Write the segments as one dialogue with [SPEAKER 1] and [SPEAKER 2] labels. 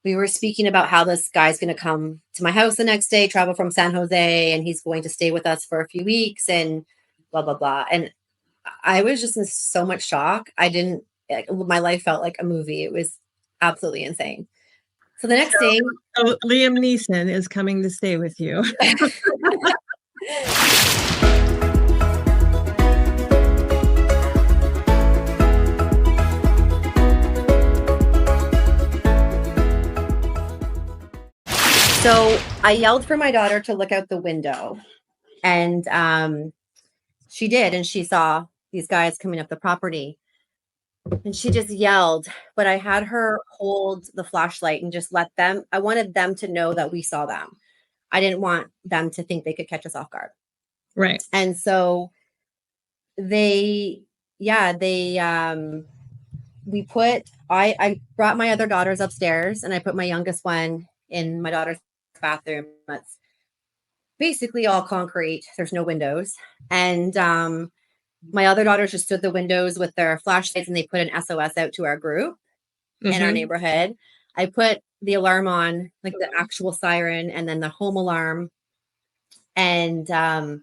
[SPEAKER 1] we were speaking about how this guy's going to come to my house the next day, travel from San Jose, and he's going to stay with us for a few weeks and blah, blah, blah. And I was just in so much shock. My life felt like a movie. It was absolutely insane. So the next day,
[SPEAKER 2] Liam Neeson is coming to stay with you.
[SPEAKER 1] So I yelled for my daughter to look out the window, and she did, and she saw these guys coming up the property, and she just yelled. But I had her hold the flashlight and just let them. I wanted them to know that we saw them. I didn't want them to think they could catch us off guard.
[SPEAKER 2] Right.
[SPEAKER 1] And so I brought my other daughters upstairs, and I put my youngest one in my daughter's bathroom. That's basically all concrete. There's no windows. And my other daughters just stood at the windows with their flashlights, and they put an SOS out to our group in our neighborhood. I put the alarm on, like the actual siren, and then the home alarm. And so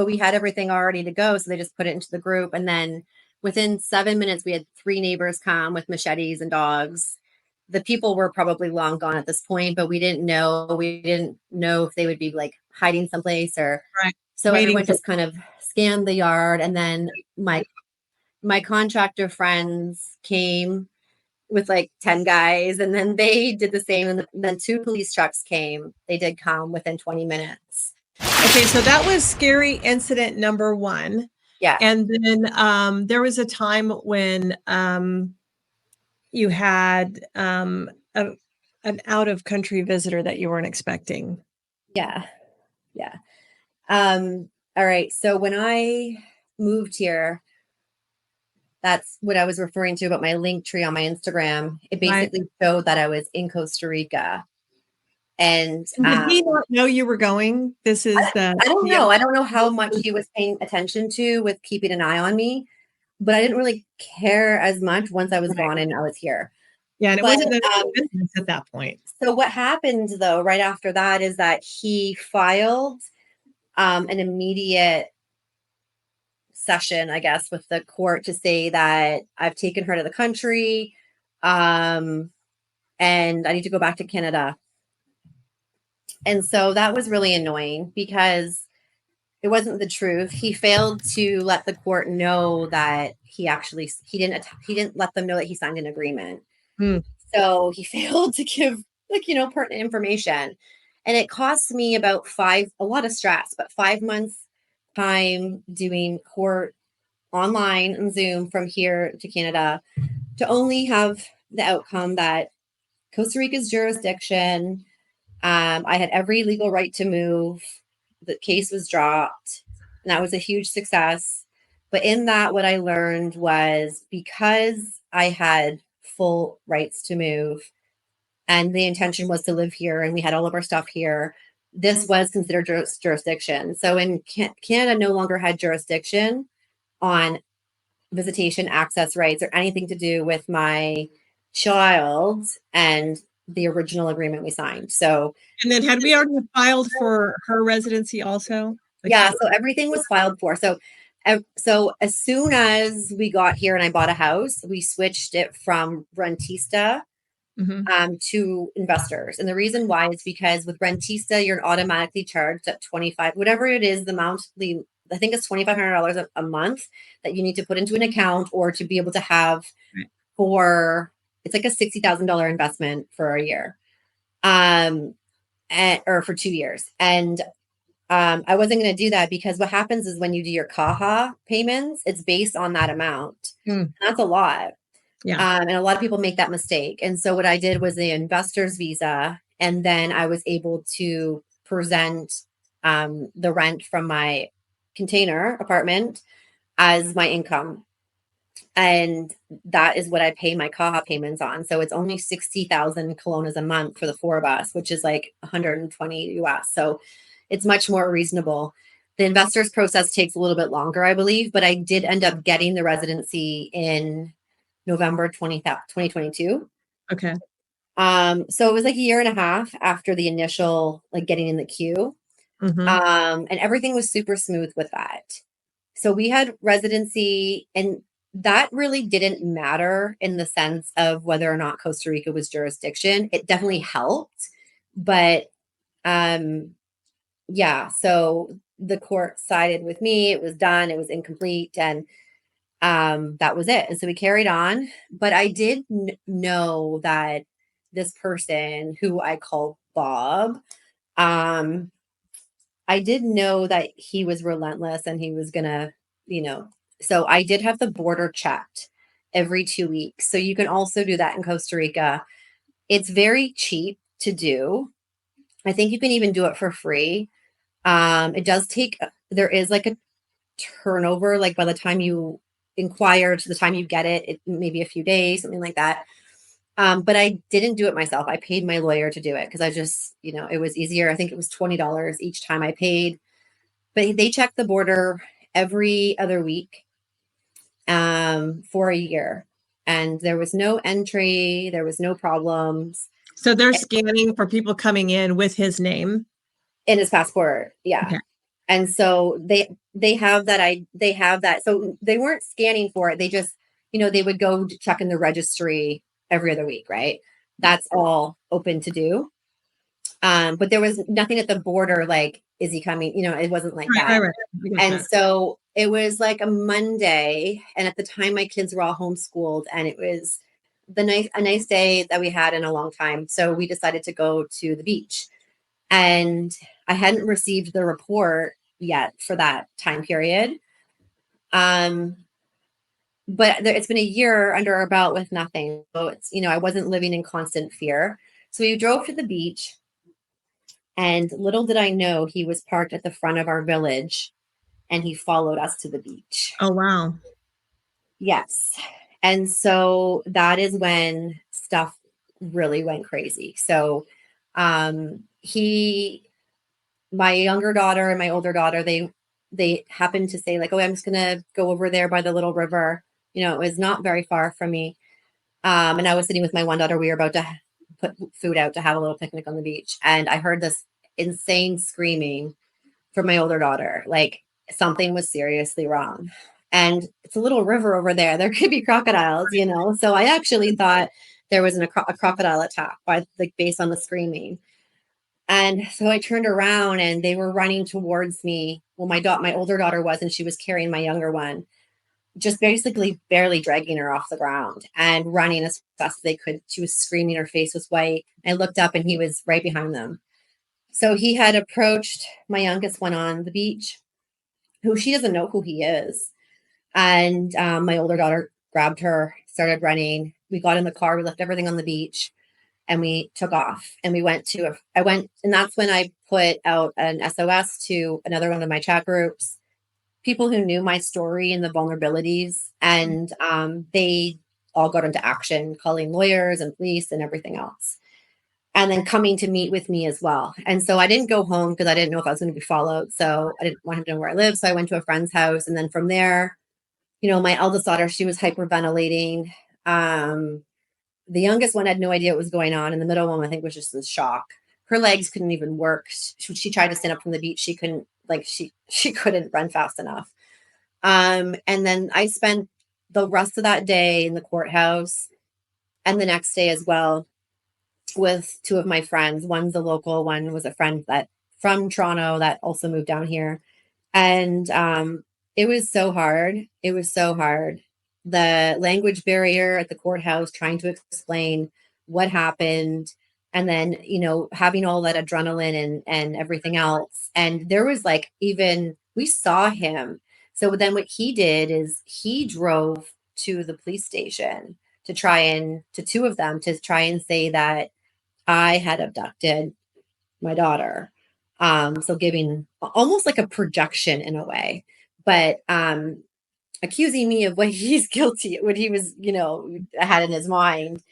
[SPEAKER 1] we had everything all ready to go. So they just put it into the group. And then within 7 minutes, we had 3 neighbors come with machetes and dogs. The people were probably long gone at this point, but we didn't know. We didn't know if they would be like hiding someplace or.
[SPEAKER 2] Right.
[SPEAKER 1] So everyone just kind of scanned the yard. And then my contractor friends came with like 10 guys, and then they did the same. And then 2 police trucks came. They did come within 20 minutes.
[SPEAKER 2] Okay, so that was scary incident number 1.
[SPEAKER 1] Yeah.
[SPEAKER 2] And then there was a time when you had an out-of-country visitor that you weren't expecting.
[SPEAKER 1] Yeah. All right. So when I moved here, that's what I was referring to about my link tree on my Instagram. It basically showed that I was in Costa Rica. And
[SPEAKER 2] did he not know you were going? I
[SPEAKER 1] don't know. I don't know how much he was paying attention to with keeping an eye on me, but I didn't really care as much once I was gone and I was here.
[SPEAKER 2] Yeah, and it wasn't business at that point.
[SPEAKER 1] So what happened though, right after that, is that he filed an immediate session, I guess, with the court to say that I've taken her to the country, and I need to go back to Canada. And so that was really annoying because it wasn't the truth. He failed to let the court know that he didn't let them know that he signed an agreement. So he failed to give pertinent information. And it cost me about a lot of stress, but 5 months time doing court online and Zoom from here to Canada to only have the outcome that Costa Rica's jurisdiction, I had every legal right to move. The case was dropped, and that was a huge success. But in that, what I learned was because I had full rights to move and the intention was to live here and we had all of our stuff here, this was considered jurisdiction. So in Canada no longer had jurisdiction on visitation access rights or anything to do with my child and the original agreement we signed. So,
[SPEAKER 2] and then had we already filed for her residency also?
[SPEAKER 1] Yeah, so everything was filed for. So as soon as we got here and I bought a house, we switched it from rentista to investors. And the reason why is because with rentista, you're automatically charged at 25, whatever it is, the monthly, I think it's $2,500 a month that you need to put into an account or to be able to have it's like a $60,000 investment for a year, or for 2 years. And I wasn't going to do that because what happens is when you do your CAHA payments, it's based on that amount. And that's a lot.
[SPEAKER 2] Yeah.
[SPEAKER 1] And a lot of people make that mistake. And so what I did was the investor's visa, and then I was able to present the rent from my container apartment as my income. And that is what I pay my CAHA payments on. So it's only 60,000 colonas a month for the 4 of us, which is like 120 US. So it's much more reasonable. The investor's process takes a little bit longer, I believe, but I did end up getting the residency in November 2022.
[SPEAKER 2] Okay.
[SPEAKER 1] So it was like a year and a half after the initial like getting in the queue.
[SPEAKER 2] Mhm.
[SPEAKER 1] And everything was super smooth with that. So we had residency, and that really didn't matter in the sense of whether or not Costa Rica was jurisdiction. It definitely helped, but um yeah, so the court sided with me. It was done, it was incomplete, and that was it. And so we carried on, but I did know that this person who I call Bob, um I did know that he was relentless and he was gonna, you know, so I did have the border checked every 2 weeks. So you can also do that in Costa Rica. It's very cheap to do. I think you can even do it for free. It does take, there is like a turnover, like by the time you inquire to the time you get it, it maybe a few days, something like that. But I didn't do it myself. I paid my lawyer to do it because I just, it was easier. I think it was $20 each time I paid, but they check the border every other week for a year. And there was no entry, there was no problems
[SPEAKER 2] So they're scanning for people coming in with his name?
[SPEAKER 1] in his passport. Yeah.
[SPEAKER 2] Okay.
[SPEAKER 1] And so they have that they have that. So they weren't scanning for it. They just, they would go check in the registry every other week, right? That's all open to do. But there was nothing at the border like, is he coming? It wasn't like
[SPEAKER 2] Right, right,
[SPEAKER 1] that.
[SPEAKER 2] right. I get
[SPEAKER 1] And
[SPEAKER 2] that.
[SPEAKER 1] so it was like a Monday, and at the time my kids were all homeschooled, and it was a nice day that we had in a long time. So we decided to go to the beach. And I hadn't received the report yet for that time period. Um, but it's been a year under our belt with nothing. So it's, I wasn't living in constant fear. So we drove to the beach, and little did I know he was parked at the front of our village and he followed us to the beach.
[SPEAKER 2] Oh, wow.
[SPEAKER 1] Yes. And so that is when stuff really went crazy. So he my younger daughter and my older daughter, they happened to say like, "Oh, I'm just gonna go over there by the little river." It was not very far from me. And I was sitting with my one daughter. We were about to put food out to have a little picnic on the beach, and I heard this insane screaming from my older daughter. Like something was seriously wrong. And it's a little river over there. There could be crocodiles. So I actually thought there was a crocodile attack by like based on the screaming. And so I turned around and they were running towards me. Well, my older daughter was, and she was carrying my younger one, just basically barely dragging her off the ground and running as fast as they could. She was screaming, her face was white. I looked up and he was right behind them. So he had approached my youngest one on the beach, who she doesn't know who he is. And my older daughter grabbed her, started running. We got in the car, we left everything on the beach, and we took off. And I went, and that's when I put out an SOS to another one of my chat groups, people who knew my story and the vulnerabilities. And they all got into action, calling lawyers and police and everything else. And then coming to meet with me as well. And so I didn't go home because I didn't know if I was going to be followed. So I didn't want him to know where I live. So I went to a friend's house. And then from there, my eldest daughter, she was hyperventilating. Um, the youngest one had no idea what was going on. And the middle one, I think, was just in shock. Her legs couldn't even work. She tried to stand up from the beach. She couldn't, like, she couldn't run fast enough. And then I spent the rest of that day in the courthouse and the next day as well with two of my friends. One's a local, one was a friend that from Toronto that also moved down here. And it was so hard. It was so hard. The language barrier at the courthouse, trying to explain what happened, and then, having all that adrenaline and everything else. And there was like, even we saw him. So then what he did is he drove to the police station to two of them to try and say that I had abducted my daughter. So giving almost like a projection in a way, but accusing me of what he's guilty, what he was, had in his mind.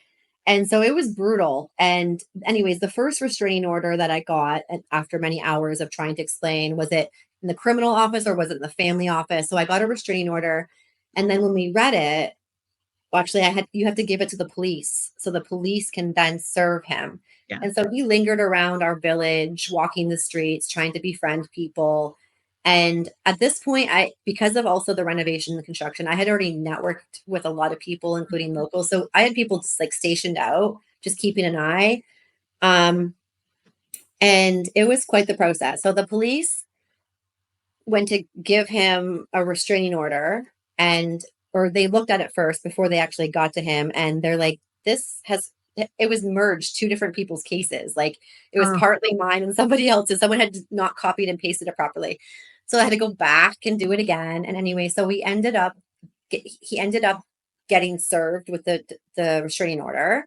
[SPEAKER 1] And so it was brutal. And anyways, the first restraining order that I got after many hours of trying to explain, was it in the criminal office or was it in the family office? So I got a restraining order. And then when we read it, Well, actually, you have to give it to the police so the police can then serve him.
[SPEAKER 2] Yeah.
[SPEAKER 1] And so he lingered around our village, walking the streets, trying to befriend people. And at this point, because of also the renovation and the construction, I had already networked with a lot of people, including locals. So I had people just like stationed out, just keeping an eye. Um, and it was quite the process. So the police went to give him a restraining order, and or they looked at it first before they actually got to him, and they're like, this has it was merged two different people's cases. Like it was
[SPEAKER 2] Oh,
[SPEAKER 1] partly mine and somebody else's. Someone had not copied and pasted it properly. So I had to go back and do it again. And anyway, so he ended up getting served with the restraining order.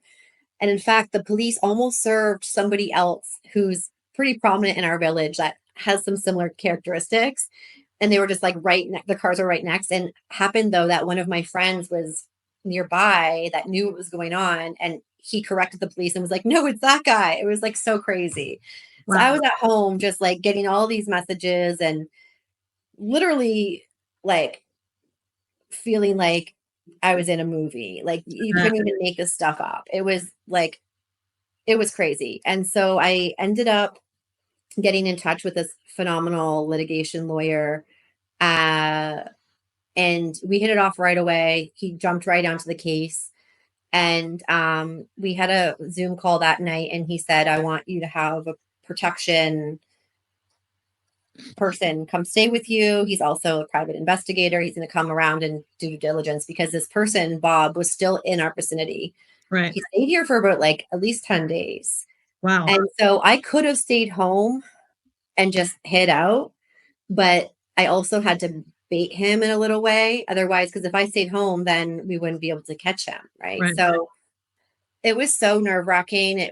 [SPEAKER 1] And in fact, the police almost served somebody else who's pretty prominent in our village that has some similar characteristics. And they were just like the cars were right next. And happened though that one of my friends was nearby that knew what was going on. And he corrected the police and was like, no, it's that guy. It was like so crazy. So I
[SPEAKER 2] wow.
[SPEAKER 1] was at home just like getting all these messages and literally like feeling like I was in a movie. Like you
[SPEAKER 2] Uh,
[SPEAKER 1] couldn't even make this stuff up. It was crazy. And so I ended up getting in touch with this phenomenal litigation lawyer. Uh, and we hit it off right away. He jumped right onto the case. And we had a Zoom call that night. And he said, I want you to have a protection person come stay with you. He's also a private investigator. He's going to come around and do due diligence because this person, Bob, was still in our vicinity.
[SPEAKER 2] right.
[SPEAKER 1] He stayed here for about like at least 10 days.
[SPEAKER 2] Wow.
[SPEAKER 1] And so I could have stayed home and just hid out, but I also had to bait him in a little way. Otherwise, because if I stayed home, then we wouldn't be able to catch him. Right.
[SPEAKER 2] Right.
[SPEAKER 1] So it was so nerve wracking.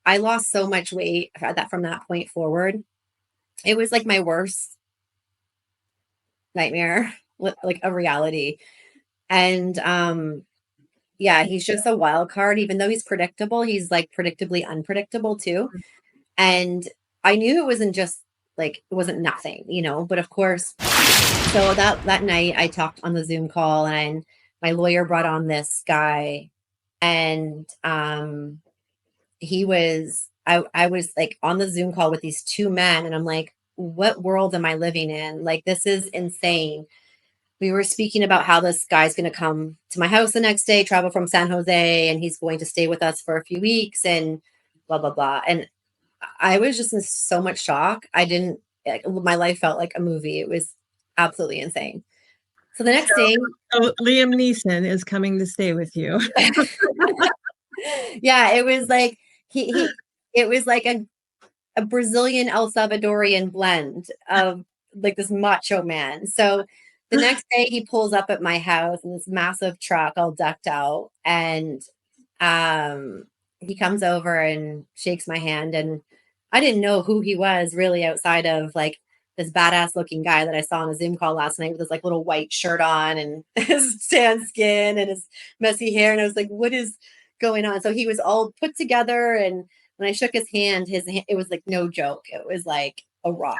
[SPEAKER 1] I lost so much weight from that point forward. It was like my worst nightmare, like a reality. And yeah, he's just a wild card. Even though he's predictable, he's like predictably unpredictable too. And I knew it wasn't just like it wasn't nothing, but of course, so that night I talked on the Zoom call and my lawyer brought on this guy and I was like on the Zoom call with these two men and I'm like, what world am I living in? Like this is insane. We were speaking about how this guy's going to come to my house the next day, travel from San Jose, and he's going to stay with us for a few weeks and blah, blah, blah. And I was just in so much shock. My life felt like a movie. It was absolutely insane. So the next day,
[SPEAKER 2] So Liam Neeson is coming to stay with you.
[SPEAKER 1] yeah, it was like it was like a Brazilian El Salvadorian blend of like this macho man. So the next day he pulls up at my house in this massive truck all decked out and he comes over and shakes my hand and I didn't know who he was really outside of like this badass looking guy that I saw on a Zoom call last night with his like little white shirt on and his tan skin and his messy hair. And I was like, what is going on? So he was all put together and when I shook his hand, it was like no joke. It was like a rock.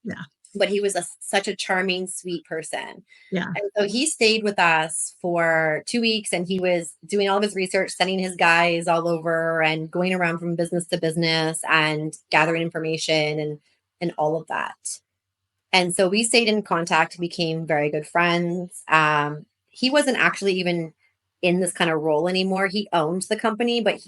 [SPEAKER 2] Yeah.
[SPEAKER 1] But he was such a charming, sweet person.
[SPEAKER 2] Yeah.
[SPEAKER 1] And so he stayed with us for 2 weeks and he was doing all of his research, sending his guys all over and going around from business to business and gathering information and all of that. And so we stayed in contact, became very good friends. He wasn't actually even in this kind of role anymore. He owned the company, but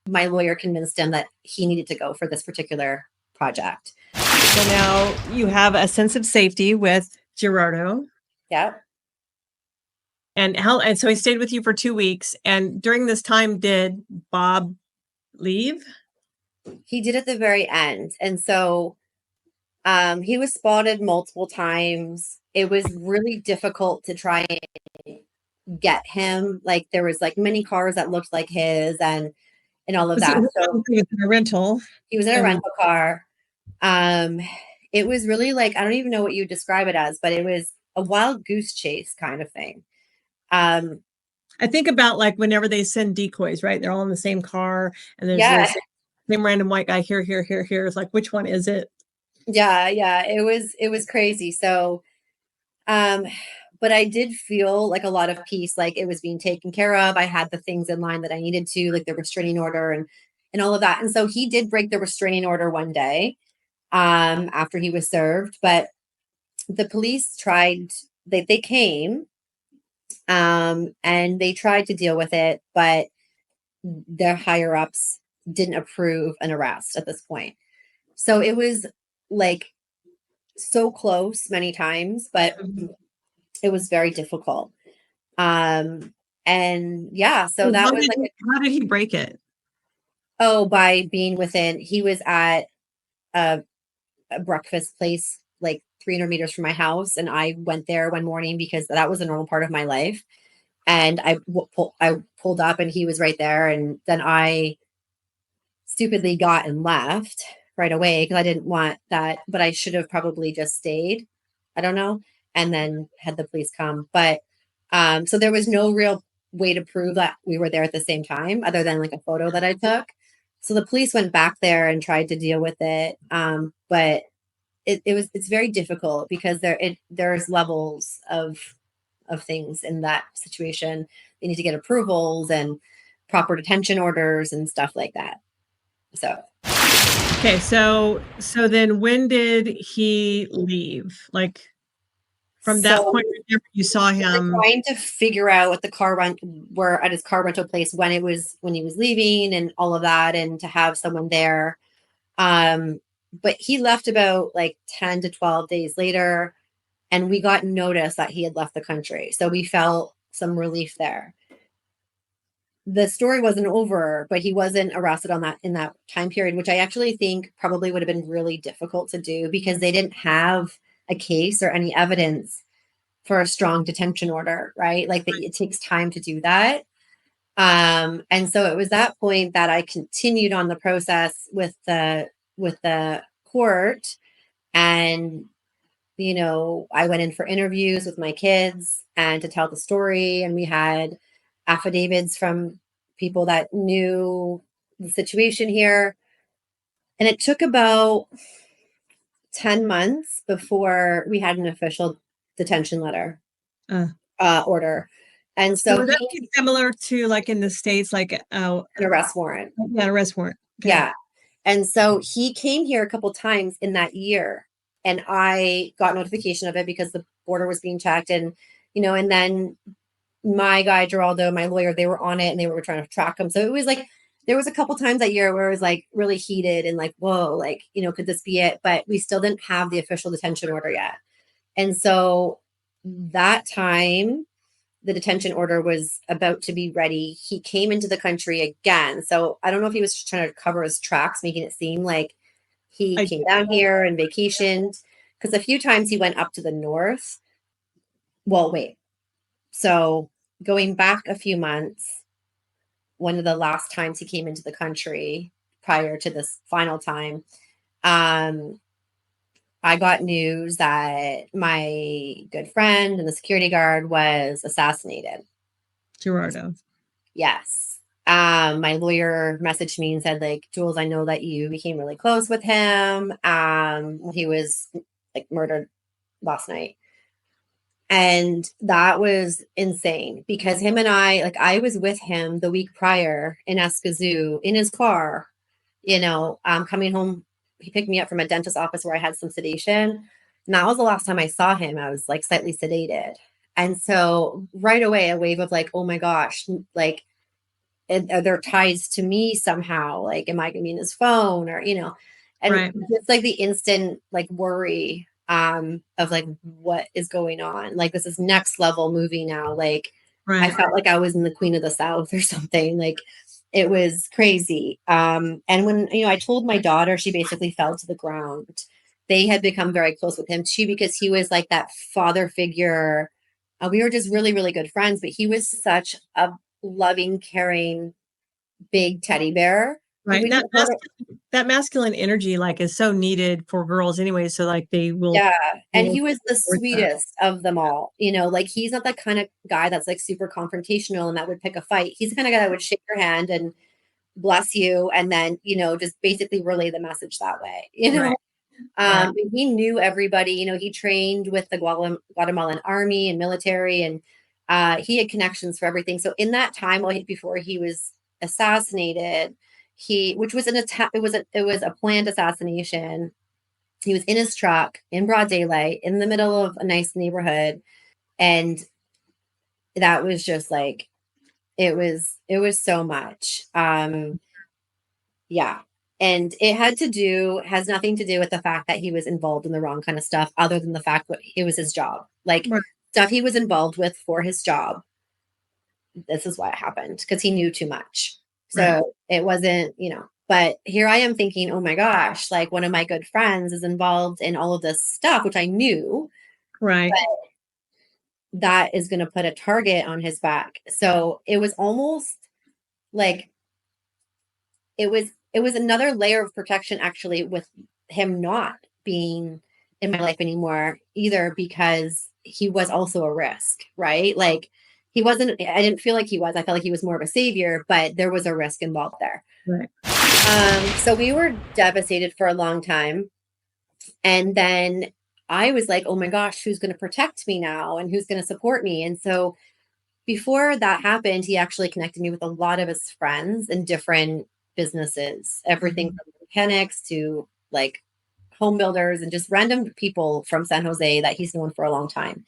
[SPEAKER 1] my lawyer convinced him that he needed to go for this particular project.
[SPEAKER 2] So now you have a sense of safety with Gerardo.
[SPEAKER 1] Yeah.
[SPEAKER 2] And so he stayed with you for 2 weeks. And during this time, did Bob leave?
[SPEAKER 1] He did at the very end. And so he was spotted multiple times. It was really difficult to try and get him. Like there was like many cars that looked like his and all of that. So
[SPEAKER 2] He was in a rental.
[SPEAKER 1] he was in a rental car. It was really like I don't even know what you would describe it as, but it was a wild goose chase kind of thing.
[SPEAKER 2] I think about like whenever they send decoys, right? They're all in the same car, and there's this same random white guy here, here, here, here. It's like, which one is it?
[SPEAKER 1] Yeah, it was crazy. So but I did feel like a lot of peace, like it was being taken care of. I had the things in line that I needed to, like the restraining order and all of that. And so he did break the restraining order one day after he was served, but the police tried, they came and they tried to deal with it, but their higher ups didn't approve an arrest at this point. So it was like so close many times, but it was very difficult. And yeah, so that was like,
[SPEAKER 2] how did he break it?
[SPEAKER 1] oh, by being within, he was at a, a breakfast place like 300 meters from my house. And I went there one morning because that was a normal part of my life. And I pulled up and he was right there. And then I stupidly got and left right away because I didn't want that, but I should have probably just stayed. I don't know. And then had the police come. But so there was no real way to prove that we were there at the same time other than like a photo that I took. So the police went back there and tried to deal with it. But it's very difficult because there's levels of things in that situation. They need to get approvals and proper detention orders and stuff like that. So
[SPEAKER 2] Okay, so then when did he leave? Like from that
[SPEAKER 1] so
[SPEAKER 2] point right there, you saw him.
[SPEAKER 1] trying to figure out what the car rent were at his car rental place when he was leaving and all of that, and to have someone there. But he left about like 10 to 12 days later, and we got notice that he had left the country. So we felt some relief there. The story wasn't over, but he wasn't arrested on that in that time period, which I actually think probably would have been really difficult to do because they didn't have a case or any evidence for a strong detention order, right? Like that it takes time to do that. And so it was that point that I continued on the process with the court. And I went in for interviews with my kids and to tell the story. And we had affidavits from people that knew the situation here. And it took about 10 months before we had an official detention letter
[SPEAKER 2] Uh,
[SPEAKER 1] order. And
[SPEAKER 2] so
[SPEAKER 1] so
[SPEAKER 2] would that be similar to like in the States, like
[SPEAKER 1] an arrest warrant.
[SPEAKER 2] yeah, arrest warrant. Okay.
[SPEAKER 1] Yeah. And so he came here a couple times in that year, and I got notification of it because the border was being checked. And and then my guy Geraldo, my lawyer, they were on it and they were trying to track him. So it was like there was a couple times that year where it was like really heated and like, whoa, like, could this be it? But we still didn't have the official detention order yet. And so that time the detention order was about to be ready, he came into the country again. So I don't know if he was trying to cover his tracks, making it seem like he came down here and vacationed, because a few times he went up to the north. Well, wait. So going back a few months, one of the last times he came into the country prior to this final time, I got news that my good friend and the security guard was assassinated.
[SPEAKER 2] Gerardo.
[SPEAKER 1] Yes. My lawyer messaged me and said, like, Jules, I know that you became really close with him. He was like murdered last night. And that was insane because him and I was with him the week prior in Escazú in his car, coming home. He picked me up from a dentist's office where I had some sedation. And that was the last time I saw him. I was like slightly sedated. And so right away, a wave of like, oh my gosh, like, are there ties to me somehow? Like, am I going to be in his phone and
[SPEAKER 2] right.
[SPEAKER 1] It's like the instant like worry of like, what is going on? Like, this is next level movie now. Like,
[SPEAKER 2] right.
[SPEAKER 1] I felt like I was in the Queen of the South or something. Like, it was crazy. And when, I told my daughter, she basically fell to the ground. They had become very close with him too, because he was like that father figure. We were just really, really good friends, but he was such a loving, caring, big teddy bear.
[SPEAKER 2] Right. That masculine energy like is so needed for girls anyway. So like they will.
[SPEAKER 1] Yeah. And he was the sweetest of them all. Like he's not that kind of guy that's like super confrontational and that would pick a fight. He's the kind of guy that would shake your hand and bless you and then, just basically relay the message that way,
[SPEAKER 2] Right. Right.
[SPEAKER 1] He knew everybody. He trained with the Guatemalan army and military, and he had connections for everything. So in that time, before he was assassinated, which was an attack, it was a planned assassination. He was in his truck in broad daylight in the middle of a nice neighborhood, and that was just like it was so much. Yeah. And has nothing to do with the fact that he was involved in the wrong kind of stuff, other than the fact that it was his job. Like
[SPEAKER 2] Right.
[SPEAKER 1] stuff he was involved with for his job. This is why it happened, because he knew too much.
[SPEAKER 2] Right.
[SPEAKER 1] So it wasn't, but here I am thinking, oh my gosh, like one of my good friends is involved in all of this stuff, which I knew
[SPEAKER 2] Right.
[SPEAKER 1] that is going to put a target on his back. So it was almost like it was another layer of protection, actually, with him not being in my life anymore either, because he was also a risk, right? Like I didn't feel like he was. I felt like he was more of a savior, but there was a risk involved there.
[SPEAKER 2] Right.
[SPEAKER 1] So we were devastated for a long time. And then I was like, oh my gosh, who's going to protect me now and who's going to support me? And so before that happened, he actually connected me with a lot of his friends in different businesses, everything
[SPEAKER 2] Mhm.
[SPEAKER 1] from mechanics to like home builders and just random people from San Jose that he's known for a long time.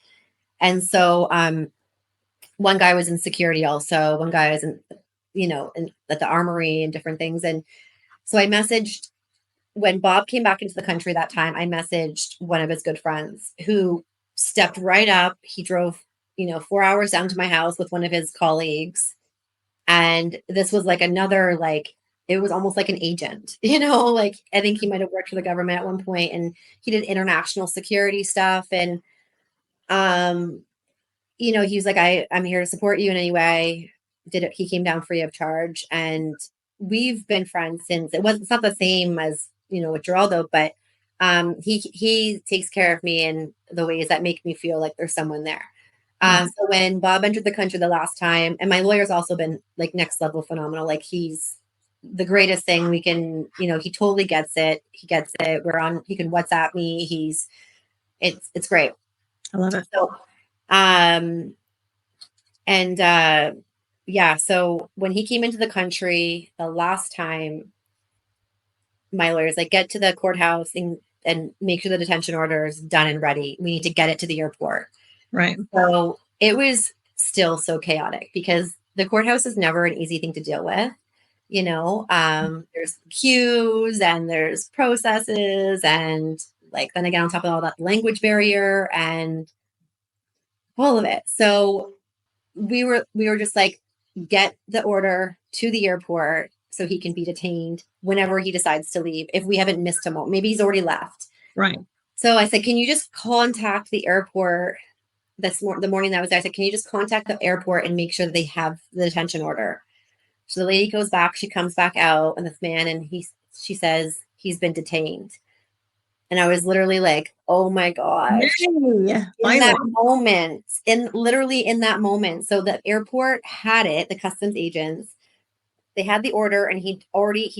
[SPEAKER 1] And so one guy was in security also, one guy was at the armory and different things. And so I messaged when Bob came back into the country that time, I messaged one of his good friends who stepped right up. He drove, 4 hours down to my house with one of his colleagues. And this was like another, like, it was almost like an agent, like I think he might have worked for the government at one point, and he did international security stuff. And, um, he was like, I'm here to support you in any way. He came down free of charge. And we've been friends since. It's not the same as, with Geraldo, but he takes care of me in the ways that make me feel like there's someone there.
[SPEAKER 2] Right.
[SPEAKER 1] So when Bob entered the country the last time, and my lawyer's also been like next level phenomenal. Like he's the greatest thing we can, he totally gets it. He gets it. He can WhatsApp me. It's great.
[SPEAKER 2] I love it.
[SPEAKER 1] So, um, and yeah, so when he came into the country the last time, my lawyer's like, get to the courthouse and make sure the detention order is done and ready. We need to get it to the airport.
[SPEAKER 2] Right.
[SPEAKER 1] So it was still so chaotic because the courthouse is never an easy thing to deal with. There's queues and there's processes, and like then again on top of all that, language barrier and all of it. So we were just like, get the order to the airport so he can be detained whenever he decides to leave. If we haven't missed him, maybe he's already left.
[SPEAKER 2] Right.
[SPEAKER 1] So I said, can you just contact the airport the morning that I was there? I said, can you just contact the airport and make sure that they have the detention order? So the lady goes back, she comes back out, and this man, and she says he's been detained. And I was literally like, oh my gosh.
[SPEAKER 2] Yay.
[SPEAKER 1] In that
[SPEAKER 2] Finally.
[SPEAKER 1] moment, literally in that moment. So the airport had it, the customs agents, they had the order, and he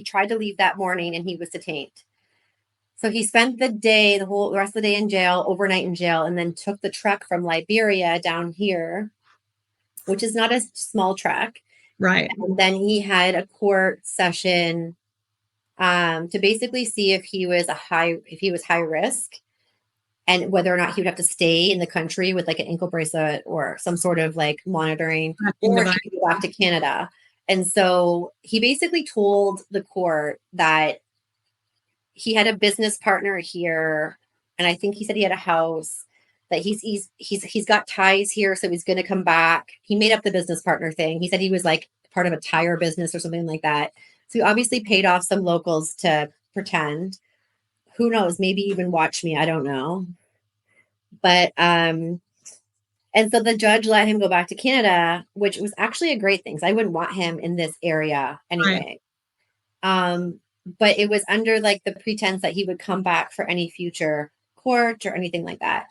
[SPEAKER 1] tried to leave that morning and he was detained. So he spent the rest of the day in jail, overnight in jail, and then took the truck from Liberia down here, which is not a small truck.
[SPEAKER 2] Right.
[SPEAKER 1] And then he had a court session to basically see if he was high risk, and whether or not he would have to stay in the country with like an ankle bracelet or some sort of like monitoring,
[SPEAKER 2] Tracking
[SPEAKER 1] or if
[SPEAKER 2] device.
[SPEAKER 1] he could go back to Canada. And so he basically told the court that he had a business partner here, and I think he said he had a house, that he's got ties here, so he's going to come back. He made up the business partner thing. He said he was like part of a tire business or something like that. So he obviously paid off some locals to pretend. Who knows? Maybe even watch me. I don't know. But and so the judge let him go back to Canada, which was actually a great thing. So I wouldn't want him in this area
[SPEAKER 2] Right.
[SPEAKER 1] anyway. Um, but it was under like the pretense that he would come back for any future court or anything like that.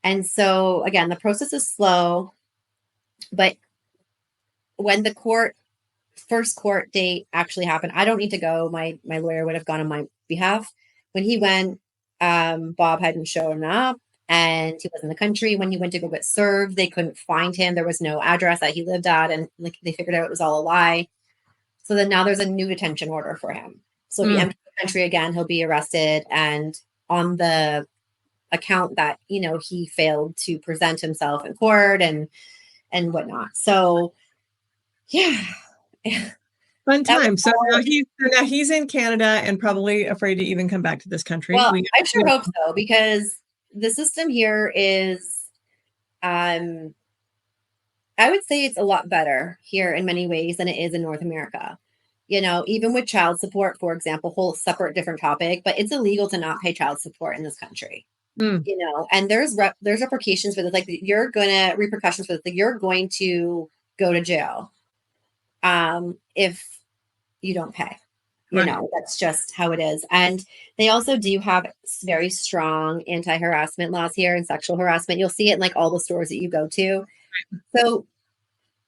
[SPEAKER 1] And so again, the process is slow, but when the first court date actually happened, I don't need to go. My lawyer would have gone on my behalf. When he went, Bob hadn't shown up and he was in the country. When he went to go get served, they couldn't find him. There was no address that he lived at, and like they figured out it was all a lie. So then now there's a new detention order for him. So if he enters the country again, he'll be arrested, and on the account that, you know, he failed to present himself in court and whatnot. So yeah.
[SPEAKER 2] Fun
[SPEAKER 1] That was
[SPEAKER 2] time. So
[SPEAKER 1] hard.
[SPEAKER 2] now he's in Canada and probably afraid to even come back to this country.
[SPEAKER 1] Well, I sure hope so, because the system here is, I would say it's a lot better here in many ways than it is in North America. You know, even with child support, for example, whole separate different topic, but it's illegal to not pay child support in this country. You know, and there's repercussions for this. Like repercussions for this. Like you're going to go to jail if you don't pay. You know, that's just how it is. And they also do have very strong anti-harassment laws here and sexual harassment. You'll see it in like all the stores that you go to. So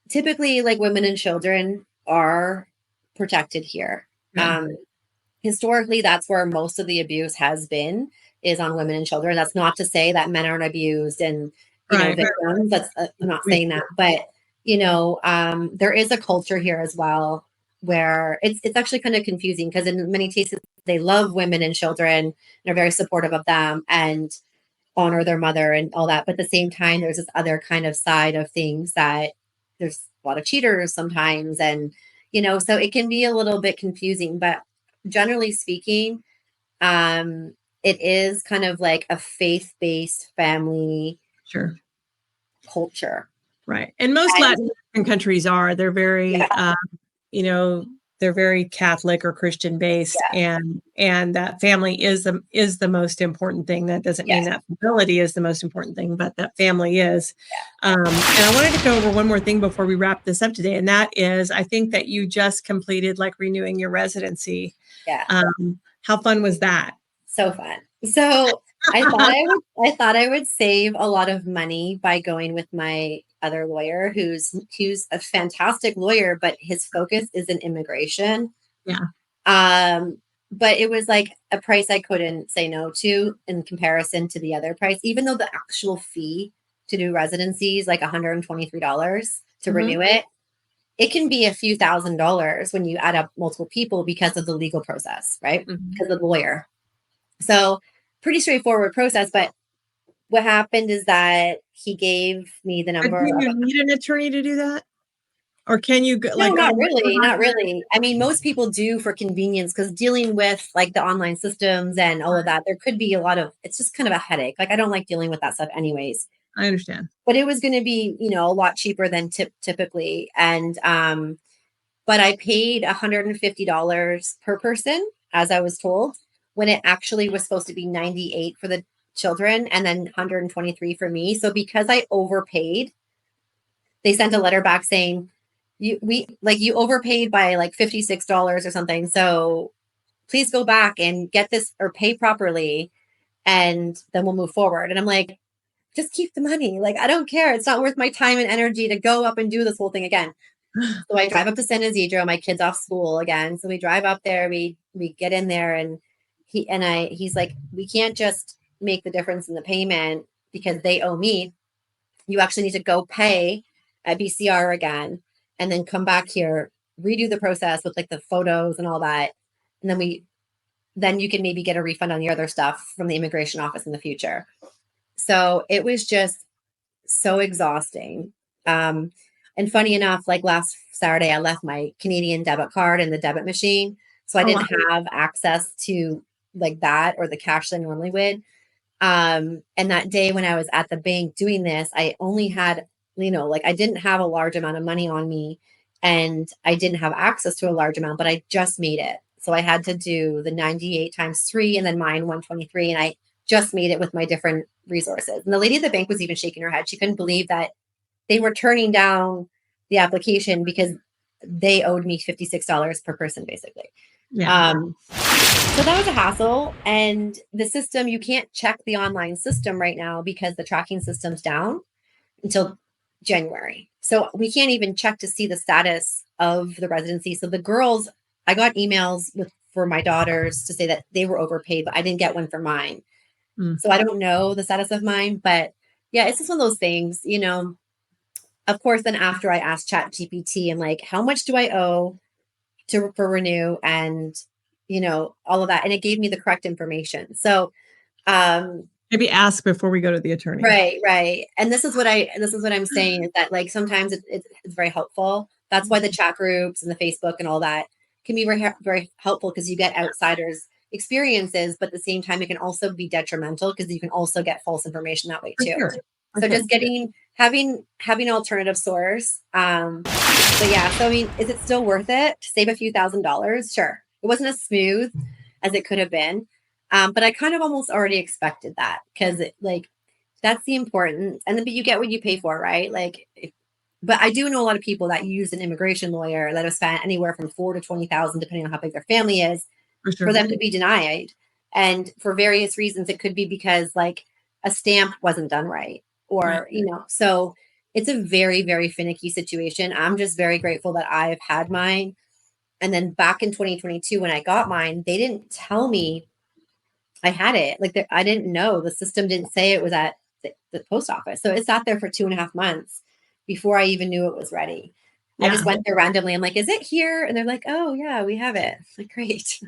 [SPEAKER 1] typically, like women and children are protected here. Historically, that's where most of the abuse has been, is on women and children. That's not to say that men aren't abused and, you know, victims. That's I'm not saying that, but you know, there is a culture here as well where it's actually kind of confusing, because in many cases they love women and children and are very supportive of them and honor their mother and all that. But at the same time, there's this other kind of side of things that there's a lot of cheaters sometimes, and you know, so it can be a little bit confusing. But generally speaking, it is kind of like a faith-based family culture.
[SPEAKER 2] Right. And most Latin American countries are. They're very, you know, they're very Catholic or Christian based, and that family is the most important thing. That doesn't mean that fidelity is the most important thing, but that family is. And I wanted to go over one more thing before we wrap this up today, and that is, I think that you just completed like renewing your residency. How fun was that?
[SPEAKER 1] So fun. So I thought I would save a lot of money by going with my other lawyer, who's a fantastic lawyer, but his focus is in immigration. But it was like a price I couldn't say no to in comparison to the other price, even though the actual fee to do residency is like $123 to renew it. It can be a few $1,000s when you add up multiple people because of the legal process, right? Because of the lawyer. So pretty straightforward process. But what happened is that he gave me the number.
[SPEAKER 2] Do you need an attorney to do that? Or can you go?
[SPEAKER 1] No, not really. I mean, most people do for convenience, because dealing with like the online systems and all of that, there could be a lot of, it's just kind of a headache. Like I don't like dealing with that stuff anyways.
[SPEAKER 2] I understand.
[SPEAKER 1] But it was going to be, you know, a lot cheaper than typically. And, but I paid $150 per person, as I was told, when it actually was supposed to be 98 for the children and then 123 for me. So because I overpaid, they sent a letter back saying, you overpaid by like $56 or something. So please go back and get this or pay properly, and then we'll move forward. And I'm like, just keep the money. Like, I don't care. It's not worth my time and energy to go up and do this whole thing again. So I drive up to San Isidro, my kid's off school again. So we drive up there, we get in there, and he's like, we can't just make the difference in the payment because they owe me. You actually need to go pay at BCR again and then come back here, redo the process with like the photos and all that. And then you can maybe get a refund on your other stuff from the immigration office in the future. So it was just so exhausting. And funny enough, like last Saturday, I left my Canadian debit card in the debit machine. So I didn't have access to like that or the cash that I normally would. And that day when I was at the bank doing this, I only had, you know, like I didn't have a large amount of money on me and I didn't have access to a large amount, but I just made it. So I had to do the 98 times 3 and then mine 123. And I just made it with my different resources. And the lady at the bank was even shaking her head. She couldn't believe that they were turning down the application because they owed me $56 per person, basically. So that was a hassle. And the system, you can't check the online system right now because the tracking system's down until January. So we can't even check to see the status of the residency. So the girls, I got emails for my daughters to say that they were overpaid, but I didn't get one for mine. So I don't know the status of mine, but yeah, it's just one of those things, you know. Of course, then after I asked Chat GPT, I'm like, how much do I owe to for renew, and you know, all of that, and it gave me the correct information. So
[SPEAKER 2] maybe ask before we go to the attorney.
[SPEAKER 1] right. And this is what I'm saying, is that like sometimes it's very helpful. That's why the chat groups and the Facebook and all that can be very helpful, because you get outsiders experiences, but at the same time it can also be detrimental because you can also get false information that way
[SPEAKER 2] For
[SPEAKER 1] too.
[SPEAKER 2] sure.
[SPEAKER 1] So just having an alternative source. But yeah, so I mean, is it still worth it to save a few $1,000s? Sure. It wasn't as smooth as it could have been. But I kind of almost already expected that, because like that's the importance. And then, but you get what you pay for, right? Like, but I do know a lot of people that use an immigration lawyer that have spent anywhere from 4 to 20,000, depending on how big their family is, for them to be denied. And for various reasons, it could be because like a stamp wasn't done right, or, you know, so it's a very, very finicky situation. I'm just very grateful that I've had mine. And then back in 2022, when I got mine, they didn't tell me I had it. Like, I didn't know. The system didn't say it was at the post office. So it sat there for 2.5 months before I even knew it was ready. I just went there randomly. I'm like, is it here? And they're like, oh, yeah, we have it. I'm like, great.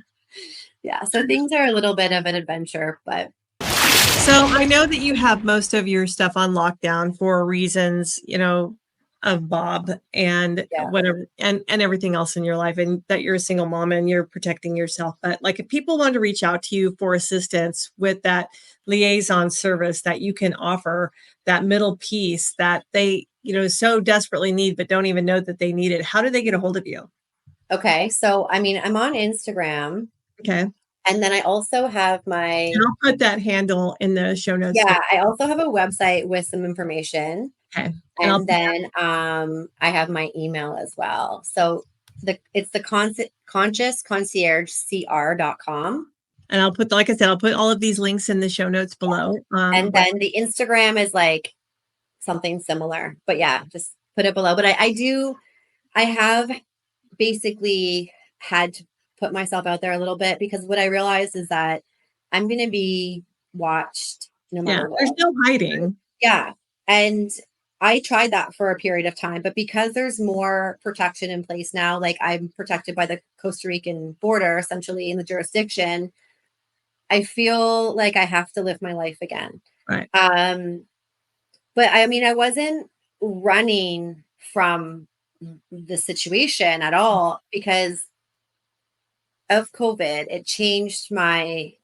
[SPEAKER 1] Yeah. So things are a little bit of an adventure, but.
[SPEAKER 2] So I know that you have most of your stuff on lockdown for reasons, you know, of Bob and whatever, and everything else in your life, and that you're a single mom and you're protecting yourself. But like, if people want to reach out to you for assistance with that liaison service that you can offer, that middle piece that they, you know, so desperately need, but don't even know that they need it, how do they get a hold of you?
[SPEAKER 1] Okay. So, I mean, I'm on Instagram.
[SPEAKER 2] Okay.
[SPEAKER 1] And then I also have my.
[SPEAKER 2] And I'll put that handle in the show notes.
[SPEAKER 1] Yeah. I also have a website with some information.
[SPEAKER 2] Okay.
[SPEAKER 1] And then I have my email as well. So it's the conscious concierge.com.
[SPEAKER 2] And I'll put, like I said, I'll put all of these links in the show notes below.
[SPEAKER 1] And then the Instagram is like something similar, but yeah, just put it below. But I have basically had to put myself out there a little bit, because what I realized is that I'm going to be watched no matter what.
[SPEAKER 2] There's no hiding.
[SPEAKER 1] Yeah. And I tried that for a period of time, but because there's more protection in place now, like I'm protected by the Costa Rican border, essentially, in the jurisdiction, I feel like I have to live my life again.
[SPEAKER 2] Right.
[SPEAKER 1] But I mean, I wasn't running from the situation at all, because of COVID. It changed me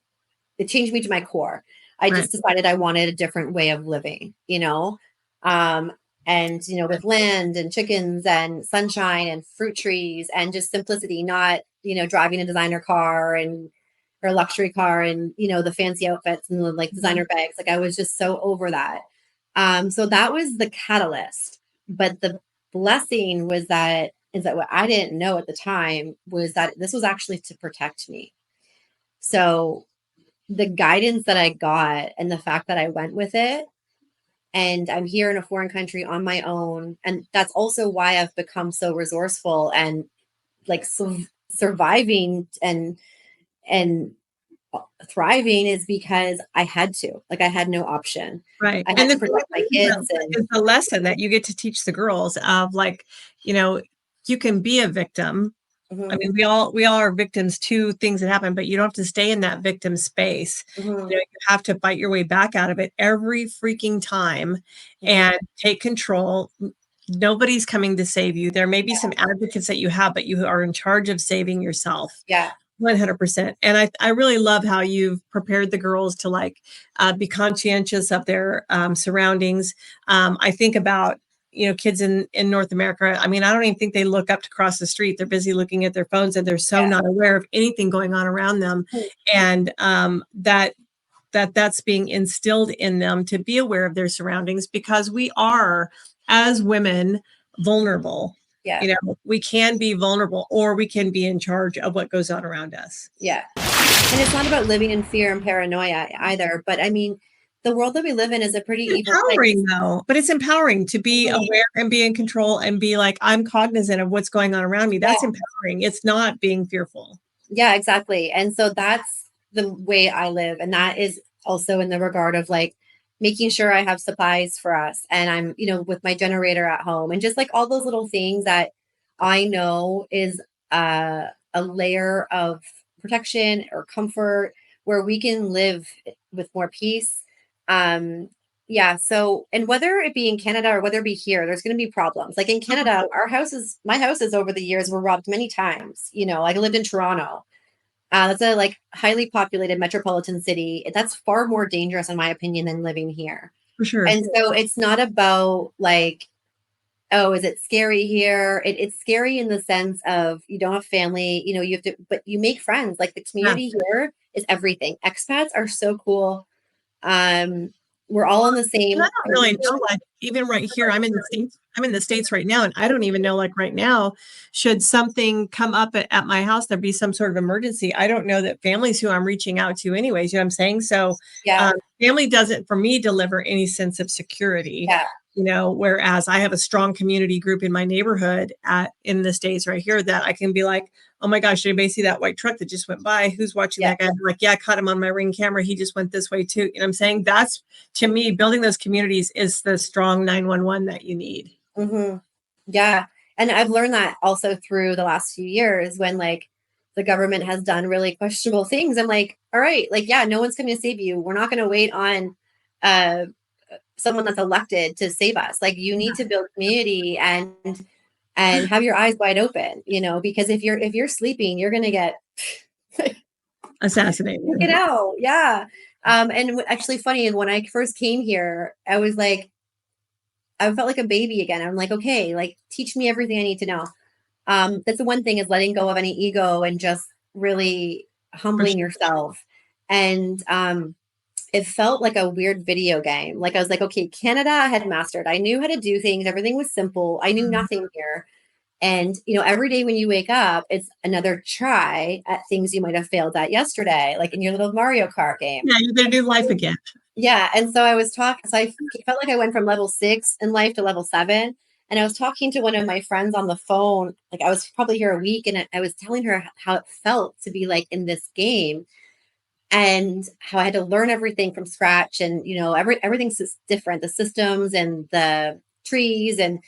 [SPEAKER 1] to my core. I just decided I wanted a different way of living, you know? And, you know, with land and chickens and sunshine and fruit trees and just simplicity, not, you know, driving a designer car or a luxury car and, you know, the fancy outfits and the like designer bags. Like, I was just so over that. So that was the catalyst. But the blessing was that what I didn't know at the time was that this was actually to protect me. So the guidance that I got and the fact that I went with it, and I'm here in a foreign country on my own. And that's also why I've become so resourceful and like surviving and thriving, is because I had to. Like, I had no option.
[SPEAKER 2] Right.
[SPEAKER 1] I had to protect my kids.
[SPEAKER 2] It's a lesson that you get to teach the girls of, like, you know, you can be a victim. I mean, we all are victims to things that happen, but you don't have to stay in that victim space. You know, you have to fight your way back out of it every freaking time and take control. Nobody's coming to save you. There may be some advocates that you have, but you are in charge of saving yourself.
[SPEAKER 1] Yeah.
[SPEAKER 2] 100%. And I really love how you've prepared the girls to like be conscientious of their surroundings. I think about, you know, kids in North America. I mean, I don't even think they look up to cross the street. They're busy looking at their phones, and they're so not aware of anything going on around them. And that's being instilled in them to be aware of their surroundings, because we are, as women, vulnerable.
[SPEAKER 1] Yeah.
[SPEAKER 2] You know, we can be vulnerable, or we can be in charge of what goes on around us.
[SPEAKER 1] Yeah. And it's not about living in fear and paranoia either. But I mean, the world that we live in is a pretty
[SPEAKER 2] empowering though. But it's empowering to be aware and be in control and be like, I'm cognizant of what's going on around me. That's empowering. It's not being fearful.
[SPEAKER 1] Yeah, exactly. And so that's the way I live. And that is also in the regard of like making sure I have supplies for us, and I'm, with my generator at home, and just like all those little things that I know is a layer of protection or comfort where we can live with more peace. Yeah. So, and whether it be in Canada or whether it be here, there's going to be problems. Like in Canada, my houses over the years were robbed many times. Like I lived in Toronto. That's a like highly populated metropolitan city. That's far more dangerous, in my opinion, than living here.
[SPEAKER 2] For sure.
[SPEAKER 1] And so it's not about like, oh, is it scary here? It's scary in the sense of you don't have family, you have to, but you make friends. Like the community here is everything. Expats are so cool. We're all on the same.
[SPEAKER 2] I don't really know, like even right here, I'm in the States right now, and I don't even know, like right now, should something come up at my house, there'd be some sort of emergency. I don't know that families who I'm reaching out to anyways, you know what I'm saying? So
[SPEAKER 1] Yeah.
[SPEAKER 2] Family doesn't, for me, deliver any sense of security.
[SPEAKER 1] Yeah.
[SPEAKER 2] Whereas I have a strong community group in my neighborhood in the States right here that I can be like, oh my gosh, did anybody see that white truck that just went by? Who's watching that guy? I'm like, yeah, I caught him on my Ring camera. He just went this way too. You know what I'm saying? That's, to me, building those communities is the strong 911 that you need.
[SPEAKER 1] Mm-hmm. Yeah. And I've learned that also through the last few years when like the government has done really questionable things. I'm like, all right, like, yeah, no one's coming to save you. We're not going to wait on someone that's elected to save us. Like you need to build community and have your eyes wide open, because if you're sleeping, you're going to get
[SPEAKER 2] assassinated.
[SPEAKER 1] Get out. Yeah. And actually funny, when I first came here, I was like, I felt like a baby again. I'm like, okay, like teach me everything I need to know. That's the one thing, is letting go of any ego and just really humbling yourself. And it felt like a weird video game. Like I was like, okay, Canada I had mastered. I knew how to do things. Everything was simple. I knew nothing here. And, every day when you wake up, it's another try at things you might have failed at yesterday, like in your little Mario Kart game.
[SPEAKER 2] Yeah, you're going to do life again.
[SPEAKER 1] Yeah. And so I felt like I went from level 6 in life to level 7. And I was talking to one of my friends on the phone. Like I was probably here a week, and I was telling her how it felt to be like in this game and how I had to learn everything from scratch. And, everything's different, the systems and the trees and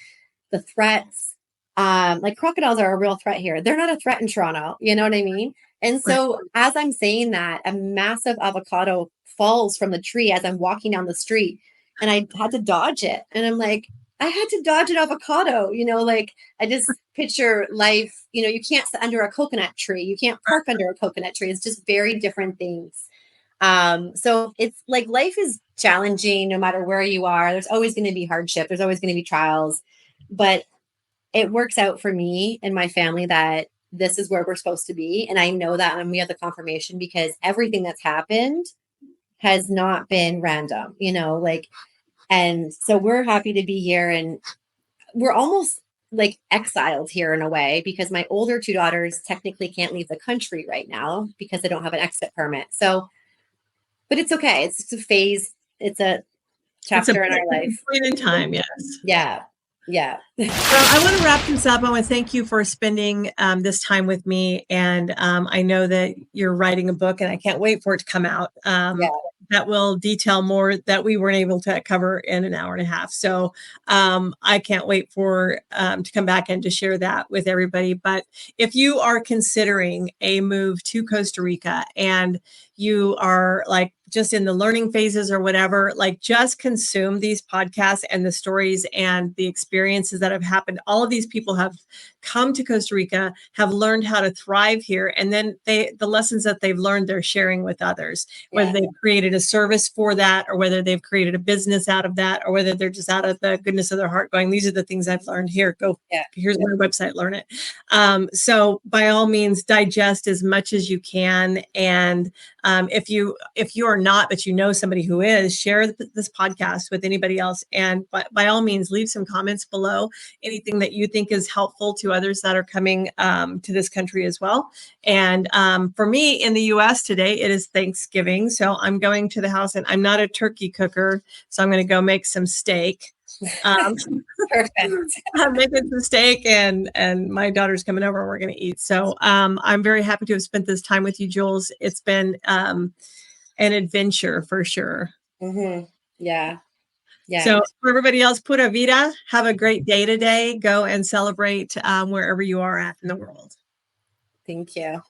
[SPEAKER 1] the threats. Like crocodiles are a real threat here. They're not a threat in Toronto. You know what I mean? And so as I'm saying that, a massive avocado falls from the tree as I'm walking down the street, and I had to dodge it. And I'm like, I had to dodge an avocado, like I just picture life, you can't sit under a coconut tree. You can't park under a coconut tree. It's just very different things. So it's like life is challenging no matter where you are. There's always going to be hardship. There's always going to be trials, but it works out for me and my family that this is where we're supposed to be. And I know that, and we have the confirmation because everything that's happened has not been random, and so we're happy to be here, and we're almost like exiled here in a way because my older 2 daughters technically can't leave the country right now because they don't have an exit permit. So, but it's okay. It's a phase. It's a chapter in our life.
[SPEAKER 2] Point in time. Yes.
[SPEAKER 1] Yeah. Yeah.
[SPEAKER 2] Well, I want to wrap this up. I want to thank you for spending this time with me. And I know that you're writing a book, and I can't wait for it to come out. That will detail more that we weren't able to cover in an hour and a half. So I can't wait for to come back and to share that with everybody. But if you are considering a move to Costa Rica and you are like just in the learning phases or whatever, like just consume these podcasts and the stories and the experiences that have happened. All of these people have come to Costa Rica, have learned how to thrive here. And then the lessons that they've learned, they're sharing with others, whether they've created a service for that, or whether they've created a business out of that, or whether they're just out of the goodness of their heart going, these are the things I've learned here. Here's my website, learn it. So by all means, digest as much as you can. And if you are not, but you know somebody who is, share this podcast with anybody else. And by all means, leave some comments below, anything that you think is helpful to others that are coming to this country as well. And for me in the US today, it is Thanksgiving. So I'm going to the house, and I'm not a turkey cooker. So I'm going to go make some steak.
[SPEAKER 1] Perfect.
[SPEAKER 2] I'm making some steak, and my daughter's coming over, and we're going to eat. So I'm very happy to have spent this time with you, Jules. It's been an adventure for sure.
[SPEAKER 1] Mm-hmm. Yeah. Yeah.
[SPEAKER 2] So for everybody else, pura vida, have a great day today. Go and celebrate wherever you are at in the world.
[SPEAKER 1] Thank you.